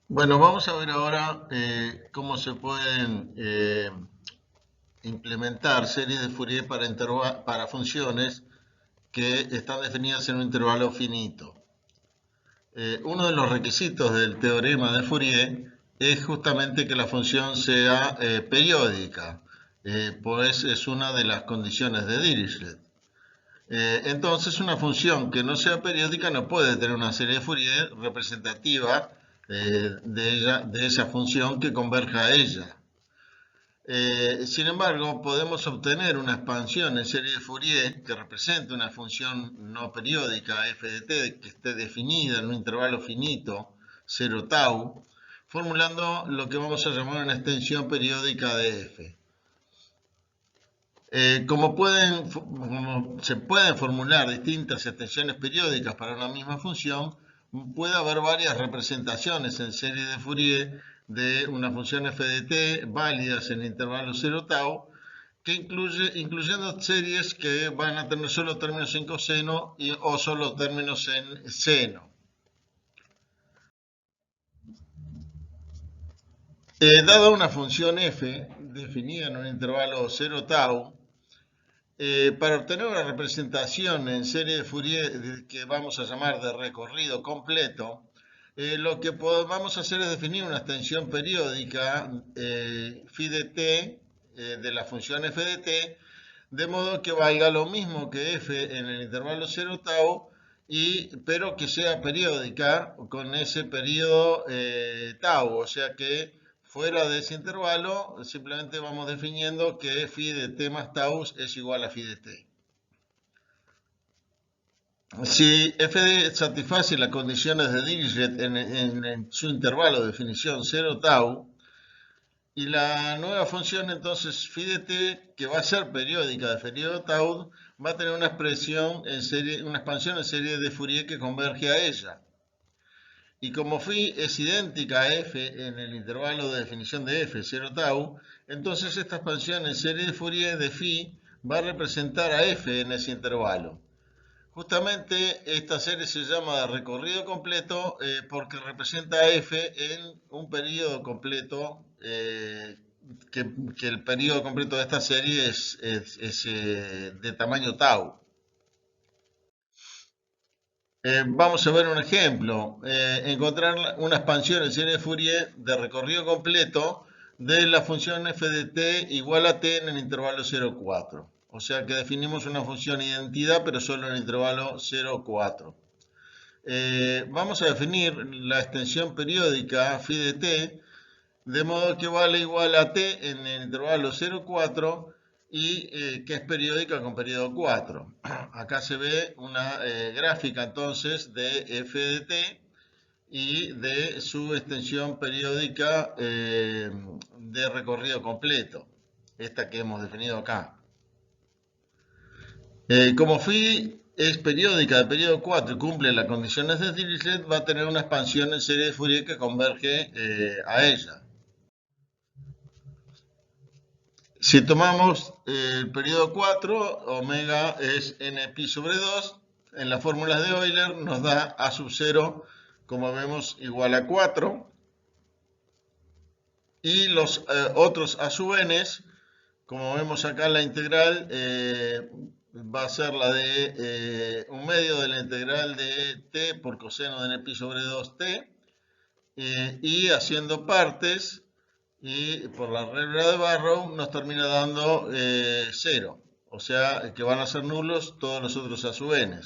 Bueno, vamos a ver ahora cómo se pueden implementar series de Fourier para funciones que están definidas en un intervalo finito. Uno de los requisitos del teorema de Fourier es justamente que la función sea periódica, pues es una de las condiciones de Dirichlet. Entonces, una función que no sea periódica no puede tener una serie de Fourier representativa de esa función que converja a ella. Sin embargo, podemos obtener una expansión en serie de Fourier que represente una función no periódica f de t que esté definida en un intervalo finito, 0 tau, formulando lo que vamos a llamar una extensión periódica de f. Como se pueden formular distintas extensiones periódicas para una misma función, puede haber varias representaciones en serie de Fourier de una función f de t válidas en el intervalo 0 tau, incluyendo series que van a tener solo términos en coseno o solo términos en seno. Dada una función f definida en un intervalo 0 tau, para obtener una representación en serie de Fourier que vamos a llamar de recorrido completo, lo que vamos a hacer es definir una extensión periódica phi de t de la función f de t, de modo que valga lo mismo que f en el intervalo 0 tau, pero que sea periódica con ese periodo tau, o sea que fuera de ese intervalo, simplemente vamos definiendo que phi de t más tau es igual a phi de t. Si f satisface las condiciones de Dirichlet en su intervalo de definición 0 tau, y la nueva función entonces phi de t, que va a ser periódica de periodo tau, va a tener una expresión en serie, una expansión en serie de Fourier que converge a ella. Y como phi es idéntica a f en el intervalo de definición de f, 0 tau, entonces esta expansión en serie de Fourier de phi va a representar a f en ese intervalo. Justamente esta serie se llama de recorrido completo porque representa a f en un periodo completo, que el periodo completo de esta serie es de tamaño tau. Vamos a ver un ejemplo. Encontrar una expansión en serie de Fourier de recorrido completo de la función f de t igual a t en el intervalo 0,4. O sea que definimos una función identidad, pero solo en el intervalo 0,4. Vamos a definir la extensión periódica phi de t de modo que vale igual a t en el intervalo 0,4 y que es periódica con periodo 4. Acá se ve una gráfica entonces de f de t y de su extensión periódica de recorrido completo, esta que hemos definido acá. Como phi es periódica de periodo 4 y cumple las condiciones de Dirichlet, va a tener una expansión en serie de Fourier que converge a ella. Si tomamos el periodo 4, omega es n sobre 2. En las fórmulas de Euler nos da a sub 0, como vemos, igual a 4. Y los otros a sub n, como vemos acá en la integral, va a ser la de 1 medio de la integral de t por coseno de n sobre 2t. Y haciendo partes, y por la regla de Barrow nos termina dando 0. O sea que van a ser nulos todos los otros a sub n.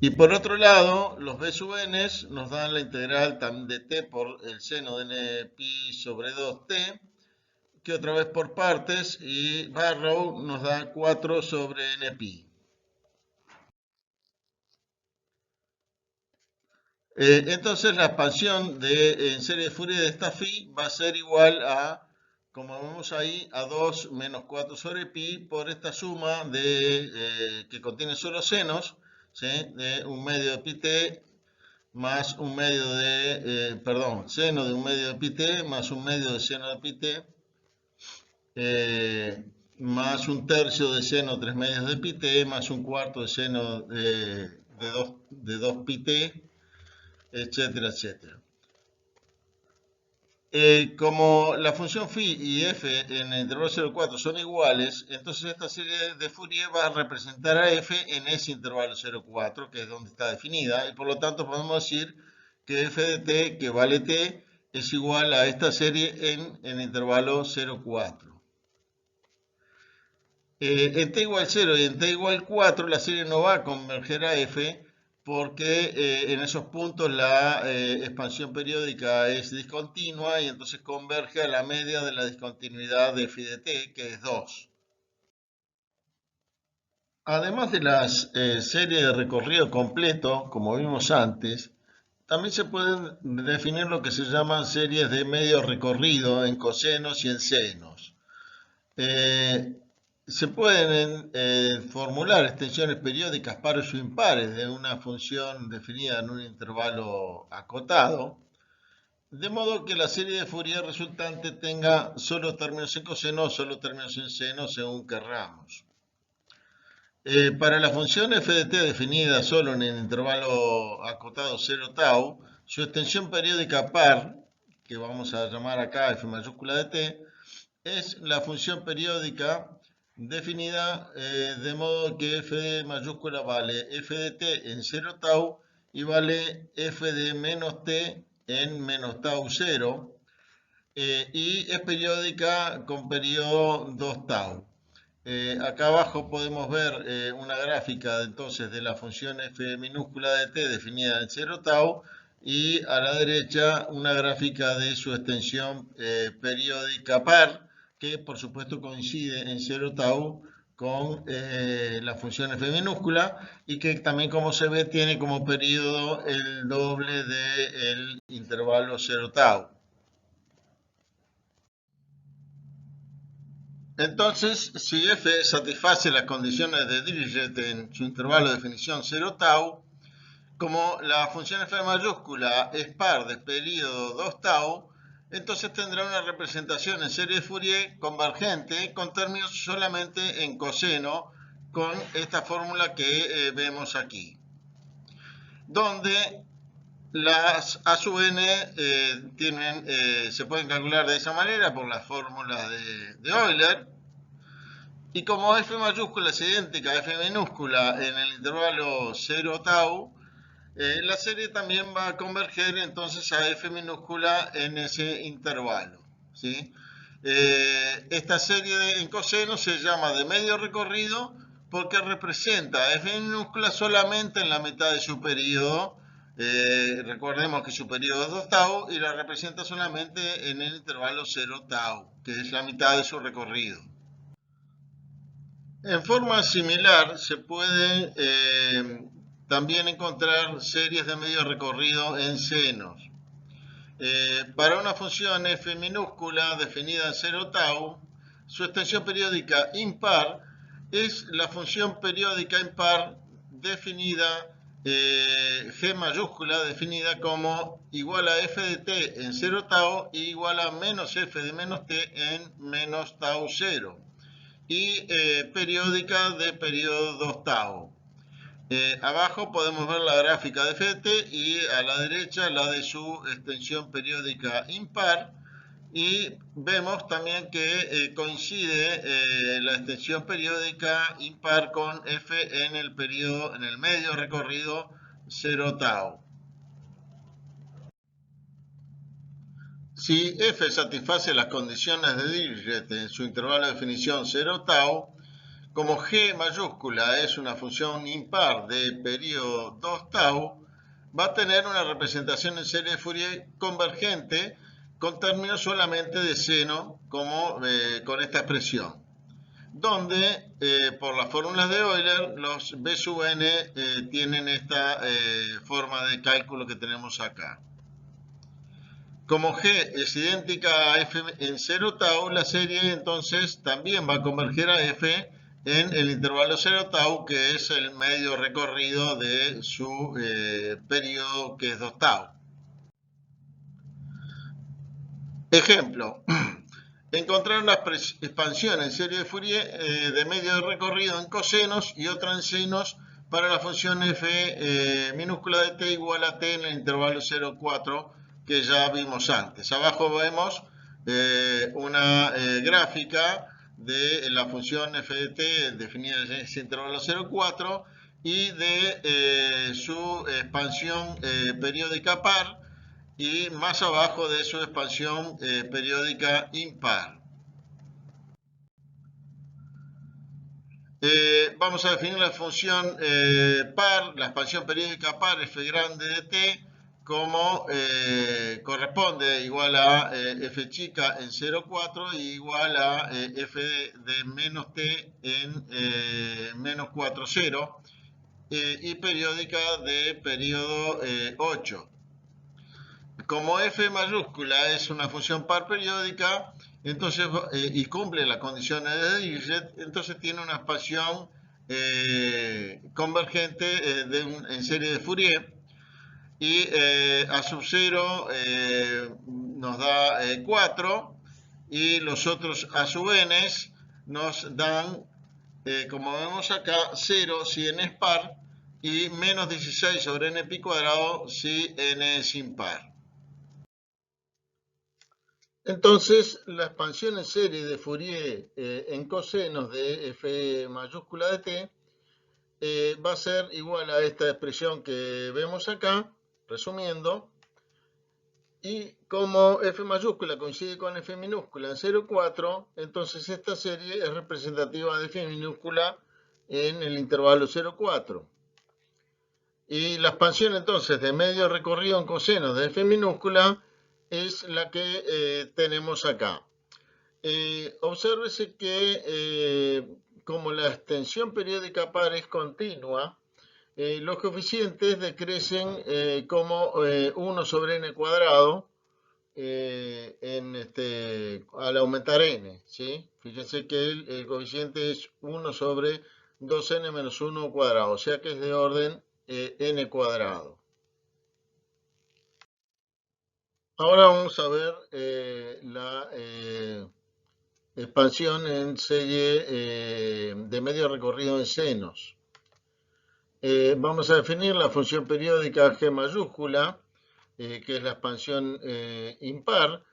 Y por otro lado, los b sub n nos dan la integral de t por el seno de n pi sobre 2t, que otra vez por partes, y Barrow nos da 4 sobre n pi. Entonces la expansión en serie de Fourier de esta phi va a ser igual a, como vemos ahí, a 2 menos 4 sobre pi por esta suma que contiene solo senos, ¿sí? De 1 medio de pi t más 1 medio perdón, seno de 1 medio de pi t más 1 medio de seno de pi t, más 1/3 de seno 3 medios de pi t más 1/4 de seno de 2 pi t, etcétera, etcétera. Como la función phi y f en el intervalo 0,4 son iguales, entonces esta serie de Fourier va a representar a f en ese intervalo 0,4, que es donde está definida, y por lo tanto podemos decir que f de t, que vale t, es igual a esta serie en el intervalo 0,4. En t igual 0 y en t igual 4 la serie no va a converger a f porque en esos puntos la expansión periódica es discontinua y entonces converge a la media de la discontinuidad de phi de t, que es 2. Además de las series de recorrido completo, como vimos antes, también se pueden definir lo que se llaman series de medio recorrido en cosenos y en senos. Se pueden formular extensiones periódicas pares o impares de una función definida en un intervalo acotado, de modo que la serie de Fourier resultante tenga solo términos en coseno o solo términos en seno, según querramos. Para la función f de t definida solo en el intervalo acotado 0 tau, su extensión periódica par, que vamos a llamar acá f mayúscula de t, es la función periódica definida de modo que f de mayúscula vale f de t en 0 tau y vale f de menos t en menos tau 0 y es periódica con periodo 2 tau. Acá abajo podemos ver una gráfica entonces de la función f minúscula de t definida en 0 tau y a la derecha una gráfica de su extensión periódica par, que por supuesto coincide en 0 tau con la función f minúscula y que también, como se ve, tiene como periodo el doble del intervalo 0 tau. Entonces, si f satisface las condiciones de Dirichlet en su intervalo de definición 0 tau, como la función f mayúscula es par de periodo 2 tau, entonces tendrá una representación en serie de Fourier convergente con términos solamente en coseno, con esta fórmula que vemos aquí, donde las a sub n se pueden calcular de esa manera por las fórmulas de Euler. Y como f mayúscula es idéntica a f minúscula en el intervalo 0 tau, la serie también va a converger entonces a f minúscula en ese intervalo, ¿sí? Esta serie en coseno se llama de medio recorrido porque representa a f minúscula solamente en la mitad de su periodo. Recordemos que su periodo es 2 tau y la representa solamente en el intervalo 0 tau, que es la mitad de su recorrido. En forma similar se pueden también encontrar series de medio recorrido en senos. Para una función f minúscula definida en 0 tau, su extensión periódica impar es la función periódica impar definida, g mayúscula definida como igual a f de t en 0 tau y igual a menos f de menos t en menos tau 0 y periódica de periodo 2 tau. Abajo podemos ver la gráfica de f de t y a la derecha la de su extensión periódica impar, y vemos también que coincide la extensión periódica impar con f en el periodo, en el medio recorrido 0 tau. Si f satisface las condiciones de Dirichlet en su intervalo de definición 0 tau, como g mayúscula es una función impar de periodo 2 tau, va a tener una representación en serie de Fourier convergente con términos solamente de seno, como con esta expresión, donde por las fórmulas de Euler los b sub n tienen esta forma de cálculo que tenemos acá. Como g es idéntica a f en 0 tau, la serie entonces también va a converger a f en el intervalo 0 tau, que es el medio recorrido de su periodo, que es 2 tau. Ejemplo, encontrar una expansión en serie de Fourier de medio recorrido en cosenos y otra en senos para la función f minúscula de t igual a t en el intervalo 0,4 que ya vimos antes. Abajo vemos una gráfica de la función f de t definida en ese intervalo 0,4 y de su expansión periódica par, y más abajo de su expansión periódica impar. Vamos a definir la función par, la expansión periódica par f grande de t, como corresponde igual a f chica en 0,4 y igual a f de menos t en menos 4,0 y periódica de periodo 8. Como f mayúscula es una función par periódica, entonces, y cumple las condiciones de Dirichlet, entonces tiene una expansión convergente en serie de Fourier, y a sub 0 nos da 4, y los otros a sub n nos dan, como vemos acá, 0 si n es par y menos 16 sobre n pi cuadrado si n es impar. Entonces, la expansión en serie de Fourier en cosenos de f mayúscula de t va a ser igual a esta expresión que vemos acá, resumiendo, y como f mayúscula coincide con f minúscula en 0,4, entonces esta serie es representativa de f minúscula en el intervalo 0,4. Y la expansión entonces de medio recorrido en cosenos de f minúscula es la que tenemos acá. Obsérvese que como la extensión periódica par es continua, los coeficientes decrecen como 1 sobre n cuadrado al aumentar n, ¿sí? Fíjense que el coeficiente es 1 sobre 2n menos 1 cuadrado, o sea que es de orden n cuadrado. Ahora vamos a ver la expansión en serie de medio recorrido en senos. Vamos a definir la función periódica G mayúscula, que es la expansión impar,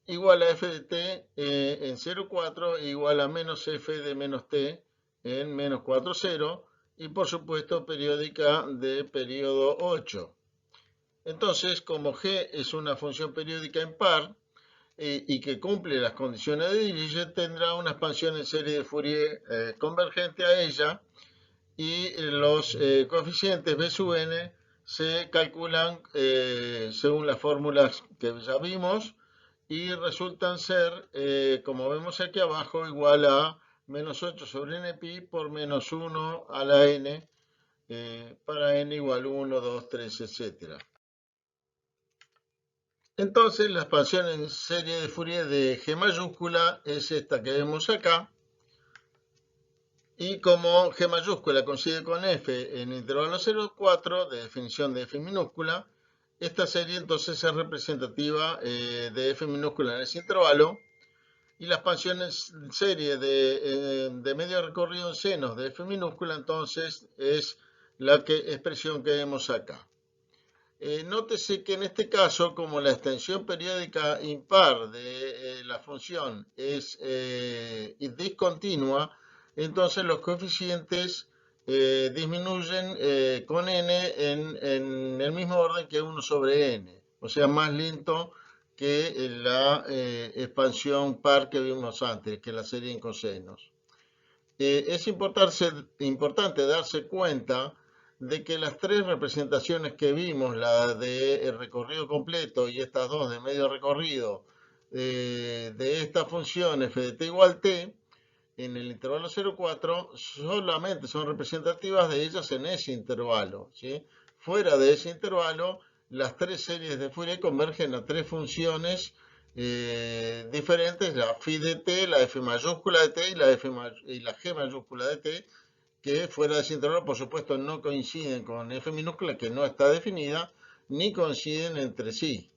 igual a f de t en 0,4 igual a menos f de menos t en menos 4,0, y por supuesto periódica de periodo 8. Entonces, como G es una función periódica impar y que cumple las condiciones de Dirichlet, tendrá una expansión en serie de Fourier convergente a ella, y los coeficientes B sub n se calculan según las fórmulas que ya vimos, y resultan ser, como vemos aquí abajo, igual a menos 8 sobre n pi por menos 1 a la n, para n igual 1, 2, 3, etc. Entonces la expansión en serie de Fourier de G mayúscula es esta que vemos acá, y como G mayúscula coincide con F en el intervalo 0,4 de definición de F minúscula, esta serie entonces es representativa de F minúscula en ese intervalo, y la expansión en serie de medio recorrido en senos de F minúscula entonces es la expresión que vemos acá. Nótese que en este caso, como la extensión periódica impar de la función es discontinua, entonces los coeficientes disminuyen con n en el mismo orden que 1 sobre n, o sea, más lento que la expansión par que vimos antes, que la serie en cosenos. Es importante darse cuenta de que las tres representaciones que vimos, la de recorrido completo y estas dos de medio recorrido, de esta función f de t igual t, en el intervalo 0,4, solamente son representativas de ellas en ese intervalo, ¿sí? Fuera de ese intervalo, las tres series de Fourier convergen a tres funciones diferentes, la phi de t, la f mayúscula de t y la g mayúscula de t, que fuera de ese intervalo, por supuesto, no coinciden con f minúscula, que no está definida, ni coinciden entre sí.